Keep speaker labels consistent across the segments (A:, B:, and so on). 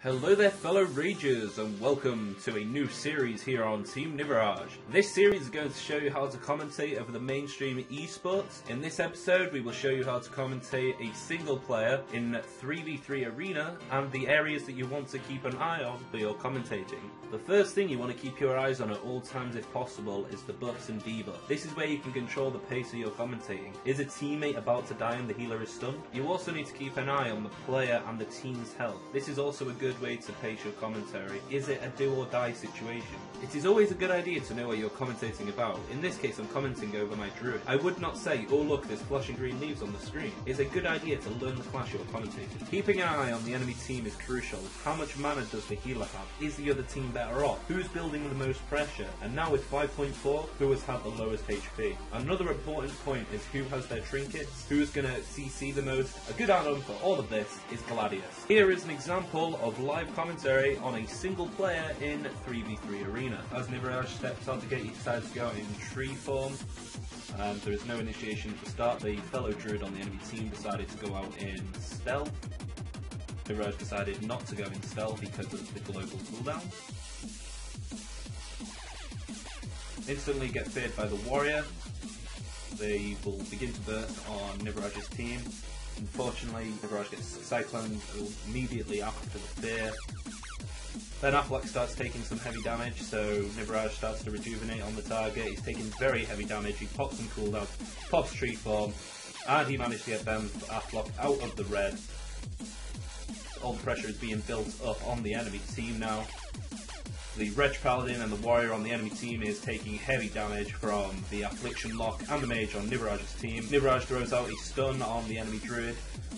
A: Hello there fellow Ragers, and welcome to a new series here on Team Niverage. This series is going to show you how to commentate over the mainstream esports. In this episode we will show you how to commentate a single player in 3v3 arena and the areas that you want to keep an eye on for your commentating. The first thing you want to keep your eyes on at all times if possible is the buffs and debuffs. This is where you can control the pace of your commentating. Is a teammate about to die and the healer is stunned? You also need to keep an eye on the player and the team's health. This is also a good way to pace your commentary. Is it a do or die situation? It is always a good idea to know what you're commentating about. In this case I'm commenting over my druid. I would not say, oh look, there's flashing green leaves on the screen. It's a good idea to learn the class you're commentating. Keeping an eye on the enemy team is crucial. How much mana does the healer have? Is the other team better off? Who's building the most pressure? And now with 5.4, who has had the lowest HP? Another important point is who has their trinkets, who's gonna CC the most. A good add-on for all of this is Gladius. Here is an example of live commentary on a single player in 3v3 arena. As Niverage steps out the gate, he decides to go out in tree form. There is no initiation at the start. The fellow druid on the enemy team decided to go out in stealth. Niverage decided not to go in stealth because of the global cooldown. Instantly get feared by the warrior. They will begin to burst on Niverage's team. Unfortunately, Niverage gets cycloned immediately after the fear. Then Affleck starts taking some heavy damage, so Niverage starts to rejuvenate on the target. He's taking very heavy damage, he pops some cooldown, pops tree form, and he managed to get Affleck out of the red. All the pressure is being built up on the enemy team now. The Wretch Paladin and the Warrior on the enemy team is taking heavy damage from the Affliction Lock and the Mage on Niverage's team. Niverage throws out a stun on the enemy Druid.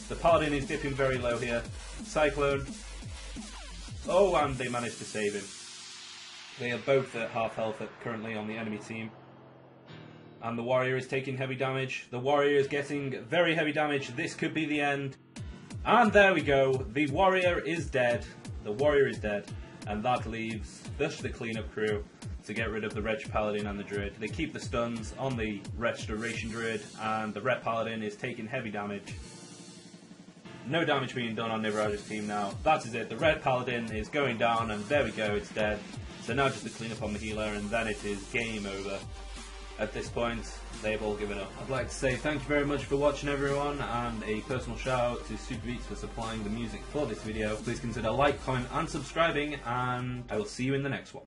A: The Paladin is dipping very low here. Cyclone. Oh, and they managed to save him. They are both at half health currently on the enemy team. And the Warrior is taking heavy damage. The Warrior is getting very heavy damage. This could be the end. And there we go. The Warrior is dead. The Warrior is dead. And that leaves just the cleanup crew to get rid of the Wretch Paladin and the Druid. They keep the stuns on the Restoration Druid, and the Ret Paladin is taking heavy damage. No damage being done on Niverage's team now. That is it. The Red Paladin is going down, and there we go, it's dead. So now just the cleanup on the healer, and then it is game over. At this point, they've all given up. I'd like to say thank you very much for watching, everyone, and a personal shout out to Superbeats for supplying the music for this video. Please consider like, comment and subscribing, and I will see you in the next one.